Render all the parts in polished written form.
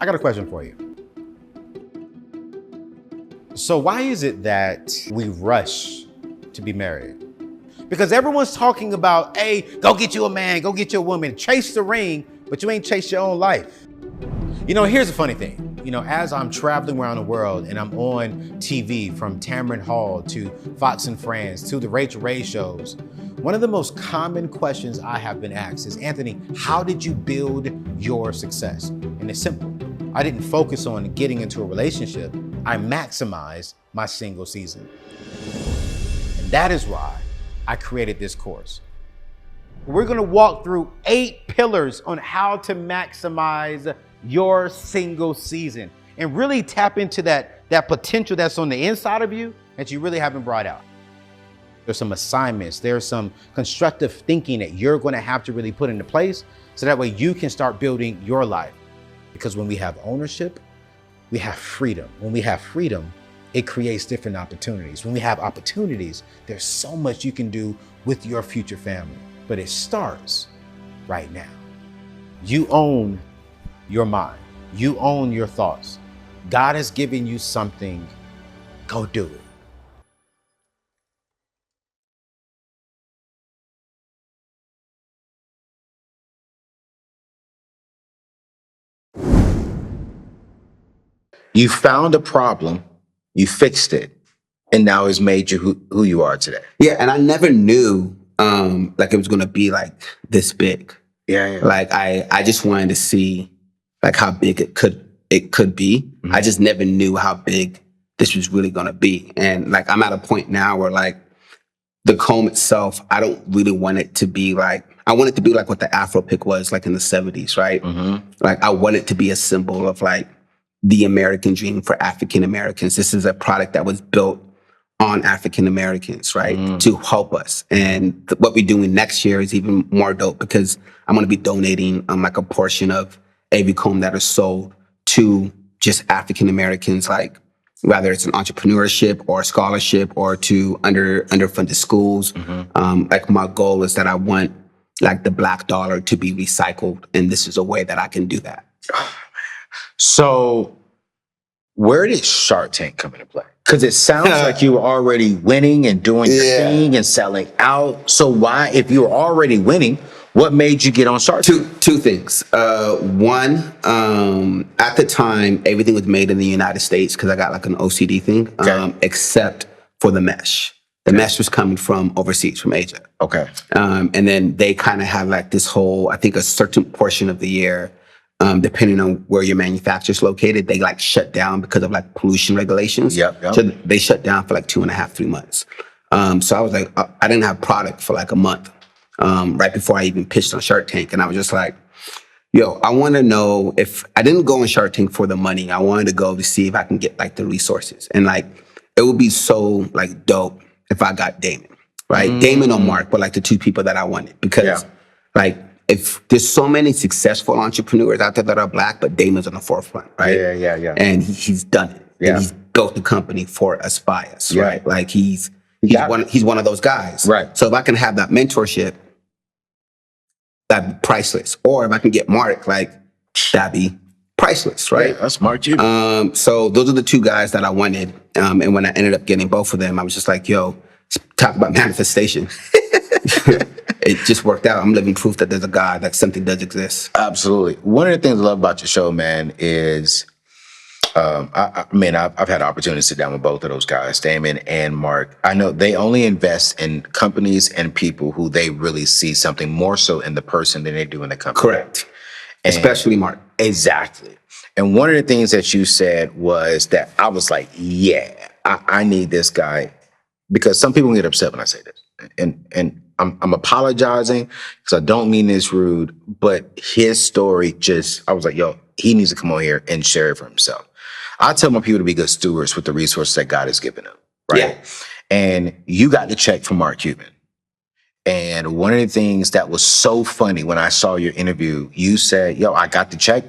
I got a question for you. So why is it that we rush to be married? Because everyone's talking about, hey, go get you a man, go get you a woman, chase the ring, but you ain't chased your own life. You know, here's the funny thing. You know, as I'm traveling around the world and I'm on TV from Tamron Hall to Fox and Friends to the Rachel Ray shows, one of the most common questions I have been asked is, Anthony, how did you build your success? And it's simple. I didn't focus on getting into a relationship. I maximized my single season. And that is why I created this course. We're gonna walk through 8 pillars on how to maximize your single season and really tap into that potential that's on the inside of you that you really haven't brought out. There's some assignments, there's some constructive thinking that you're gonna have to really put into place so that way you can start building your life. Because when we have ownership, we have freedom. When we have freedom, it creates different opportunities. When we have opportunities, there's so much you can do with your future family. But it starts right now. You own your mind. You own your thoughts. God has given you something, go do it. You found a problem, you fixed it, and now it's made you who you are today. Yeah, and I never knew like it was gonna be like this big. Yeah. Like I just wanted to see like how big it could be. Mm-hmm. I just never knew how big this was really gonna be. And like I'm at a point now where like the comb itself, I don't really want it to be like, I want it to be like what the Afro pick was like in the 70s, right? Mm-hmm. Like I want it to be a symbol of like the American dream for African Americans. This is a product that was built on African Americans, right? To help us. And what we're doing next year is even more dope because I'm going to be donating like a portion of every comb that is sold to just African Americans, like whether it's an entrepreneurship or a scholarship or to underfunded schools. Mm-hmm. Like my goal is that I want like the Black dollar to be recycled. And this is a way that I can do that. So where did Shark Tank come into play? Because it sounds like you were already winning and doing your thing and selling out. So why, if you were already winning, what made you get on Shark Tank? Two things. One, at the time, everything was made in the United States because I got like an OCD thing, except for the mesh. The mesh was coming from overseas, from Asia. Okay. And then they kind of had like this whole, I think a certain portion of the year, depending on where your manufacturer's located, they like shut down because of like pollution regulations. Yep. So they shut down for like 2.5, 3 months. So I was like, I didn't have product for like a month, right before I even pitched on Shark Tank. And I was just like, yo, I want to know if I didn't go on Shark Tank for the money. I wanted to go to see if I can get like the resources. And like, it would be so like dope if I got Damon, right? Damon or Mark were like the 2 people that I wanted because like, if there's so many successful entrepreneurs out there that are Black, but Damon's on the forefront, right? Yeah. And he's done it. Yeah. And he's built the company for us, by us, right? Like he's one of those guys. Right. So if I can have that mentorship, that'd be priceless. Or if I can get Mark, like that'd be priceless, right? Yeah, that's smart too. So those are the 2 guys that I wanted. And when I ended up getting both of them, I was just like, yo, talk about manifestation. It just worked out. I'm living proof that there's a God, that something does exist. Absolutely. One of the things I love about your show, man, is, I've had the opportunity to sit down with both of those guys, Damon and Mark. I know they only invest in companies and people who they really see something more so in the person than they do in the company. Correct. And especially Mark. Exactly. And one of the things that you said was that I was like, I need this guy, because some people get upset when I say this. And I'm apologizing because I don't mean this rude, but his story I was like, yo, he needs to come on here and share it for himself. I tell my people to be good stewards with the resources that God has given them, right? Yeah. And you got the check from Mark Cuban. And one of the things that was so funny when I saw your interview, you said, yo, I got the check.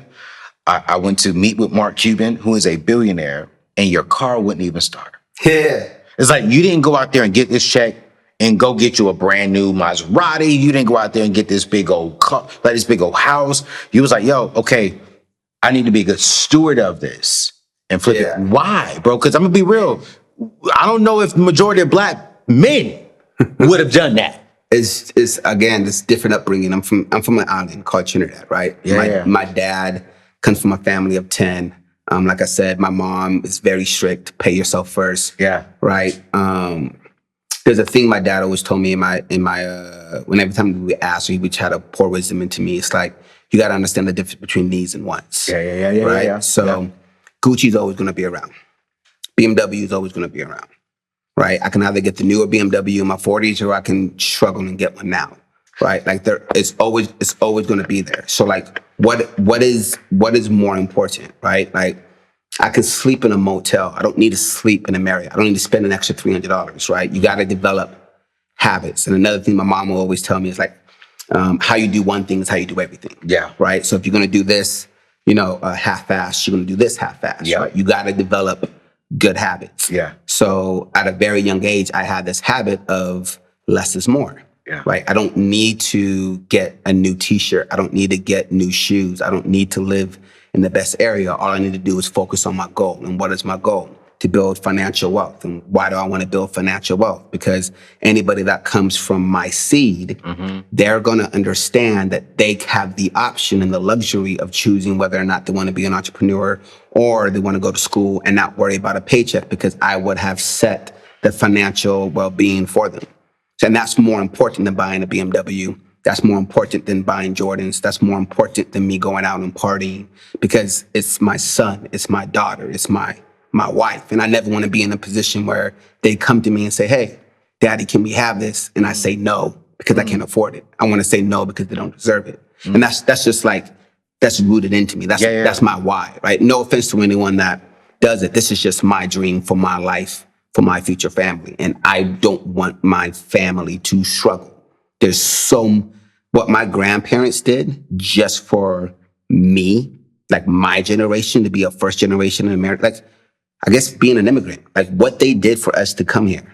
I went to meet with Mark Cuban, who is a billionaire, and your car wouldn't even start. Yeah. It's like you didn't go out there and get this check and go get you a brand new Maserati. You didn't go out there and get this big old car, like this big old house. You was like, yo, okay, I need to be a good steward of this and flip it. Why, bro? Because I'm gonna be real. I don't know if the majority of black men would have done that. It's again, this different upbringing. I'm from an island called Trinidad, right? My dad comes from a family of 10. Like I said, my mom is very strict. Pay yourself first. Yeah. Right. There's a thing my dad always told me when every time we would ask, he would try to pour wisdom into me. It's like, you got to understand the difference between needs and wants. Yeah. Right. So Gucci's always going to be around. BMW is always going to be around. Right. I can either get the newer BMW in my 40s or I can struggle and get one now. Right. Like it's always going to be there. So like, what is more important? Right. Like, I can sleep in a motel. I don't need to sleep in a Marriott. I don't need to spend an extra $300, right? You got to develop habits. And another thing my mom will always tell me is like, how you do one thing is how you do everything. Yeah. Right? So if you're going to do this, half-assed, you're going to do this half-assed. Yeah. Right? You got to develop good habits. Yeah. So at a very young age, I had this habit of less is more. Yeah. Right? I don't need to get a new t-shirt. I don't need to get new shoes. I don't need to live in the best area. All I need to do is focus on my goal. And what is my goal? To build financial wealth. And why do I want to build financial wealth? Because anybody that comes from my seed, they're going to understand that they have the option and the luxury of choosing whether or not they want to be an entrepreneur or they want to go to school and not worry about a paycheck, because I would have set the financial well-being for them. And that's more important than buying a BMW. That's more important than buying Jordans. That's more important than me going out and partying, because it's my son, it's my daughter, it's my wife. And I never want to be in a position where they come to me and say, hey, Daddy, can we have this? And I say no, because I can't afford it. I want to say no because they don't deserve it. And that's just like, that's rooted into me. That's my why, right? No offense to anyone that does it. This is just my dream for my life, for my future family. And I don't want my family to struggle. There's what my grandparents did just for me, like my generation, to be a first generation in America. Like, I guess being an immigrant, like what they did for us to come here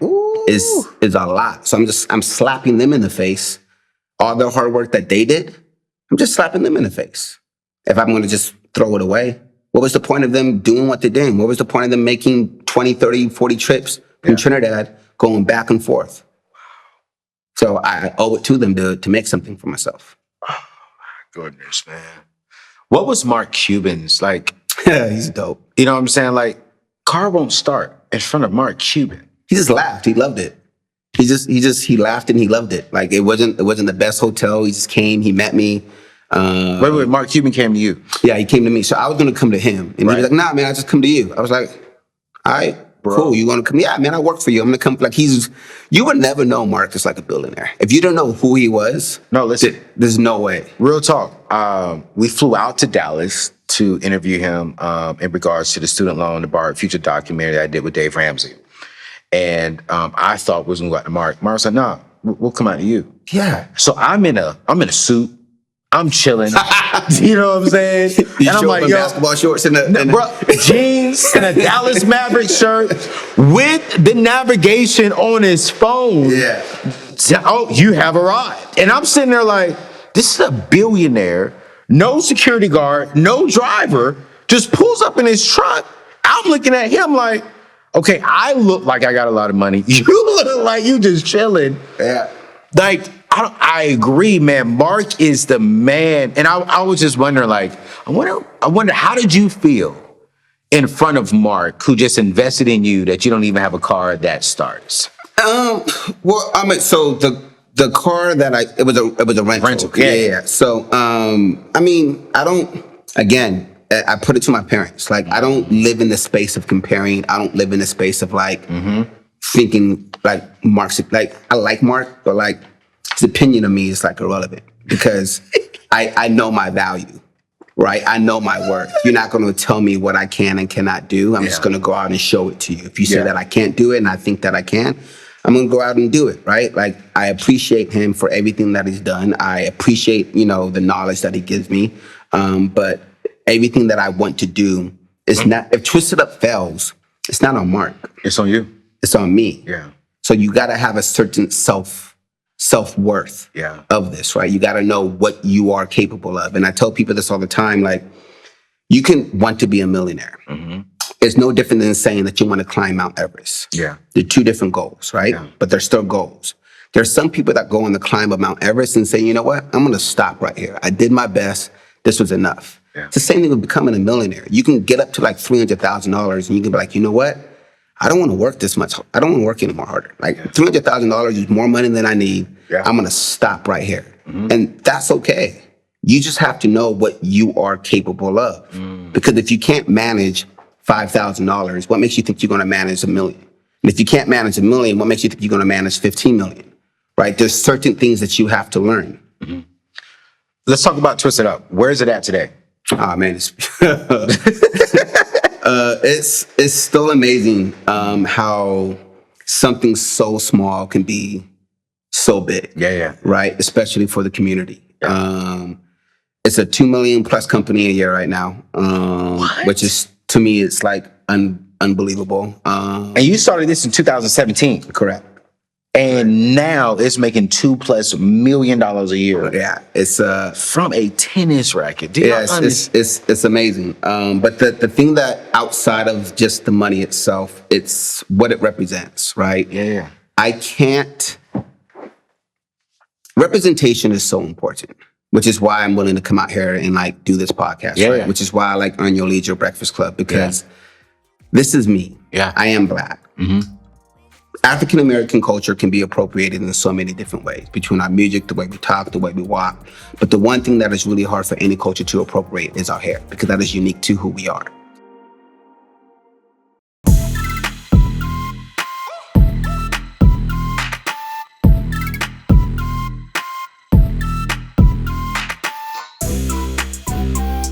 is a lot. So I'm slapping them in the face. All the hard work that they did, I'm just slapping them in the face. If I'm going to just throw it away, what was the point of them doing what they're doing? What was the point of them making 20, 30, 40 trips from Trinidad, going back and forth? So I owe it to them to make something for myself. Oh, my goodness, man. What was Mark Cuban's, like? He's dope. You know what I'm saying? Like, car won't start in front of Mark Cuban. He just laughed. He loved it. He laughed and he loved it. Like, it wasn't the best hotel. He just came, he met me. Wait, Mark Cuban came to you? Yeah, he came to me. So I was going to come to him. And he was like, nah, man, I just come to you. I was like, all right. Bro. Cool, you want to come? Yeah, man, I work for you. I'm gonna come. Like, you would never know Marcus like a billionaire if you don't know who he was. No, listen, there's no way. Real talk. We flew out to Dallas to interview him in regards to the student loan, the Borrowed Future documentary that I did with Dave Ramsey. And I thought we was gonna go out to Mark. Mark said, "Nah, we'll come out to you." Yeah. So I'm in a suit. I'm chilling. You know what I'm saying? You and I'm like, yo, basketball shorts and jeans and a Dallas Maverick shirt with the navigation on his phone. Yeah. Oh, you have arrived. And I'm sitting there like, this is a billionaire, no security guard, no driver, just pulls up in his truck. I'm looking at him like, okay, I look like I got a lot of money. You look like you just chilling. Yeah. Like, I agree, man. Mark is the man. And I was just wondering, like, I wonder, how did you feel in front of Mark, who just invested in you that you don't even have a car that starts? Well, I mean, so the car that it was a rental. Yeah. So, I mean, I put it to my parents. Like, I don't live in the space of comparing. I don't live in the space of like thinking like Mark's, like, I like Mark, but like, his opinion of me is like irrelevant, because I know my value, right? I know my worth. You're not going to tell me what I can and cannot do. I'm just going to go out and show it to you. If you say that I can't do it and I think that I can, I'm going to go out and do it, right? Like, I appreciate him for everything that he's done. I appreciate, the knowledge that he gives me. But everything that I want to do is not, if Twisted Up fails, it's not on Mark. It's on you. It's on me. Yeah. So you got to have a certain self-worth of this, right? You got to know what you are capable of. And I tell people this all the time, like, You can want to be a millionaire. It's no different than saying that you want to climb Mount Everest. Yeah. They're two different goals, right? Yeah. But they're still goals. There's some people that go on the climb of Mount Everest and say, you know what? I'm going to stop right here. I did my best. This was enough. Yeah. It's the same thing with becoming a millionaire. You can get up to like $300,000 and you can be like, you know what? I don't want to work this much. I don't want to work any more harder. Like $300,000 is more money than I need. Yeah. I'm going to stop right here. And that's okay. You just have to know what you are capable of. Because if you can't manage $5,000, what makes you think you're going to manage $1 million? And if you can't manage $1 million, what makes you think you're going to manage 15 million? Right? There's certain things that you have to learn. Let's talk about Twist It Up. Where is it at today? Oh man, it's still amazing how something so small can be so big. Yeah. Right? Especially for the community. It's a 2 million plus company a year right now, which is, to me, it's like unbelievable. And you started this in 2017. Correct. And now it's making $2+ million a year. Yeah, it's From a tennis racket. Do yeah, it's amazing. But the thing that outside of just the money itself, it's what it represents, right? Yeah. I can't. Representation is so important, which is why I'm willing to come out here and like do this podcast, Yeah. right? Which is why I like Earn Your Leisure Breakfast Club, because this is me. Yeah. I am Black. African American culture can be appropriated in so many different ways, between our music, the way we talk, the way we walk. But the one thing that is really hard for any culture to appropriate is our hair, because that is unique to who we are.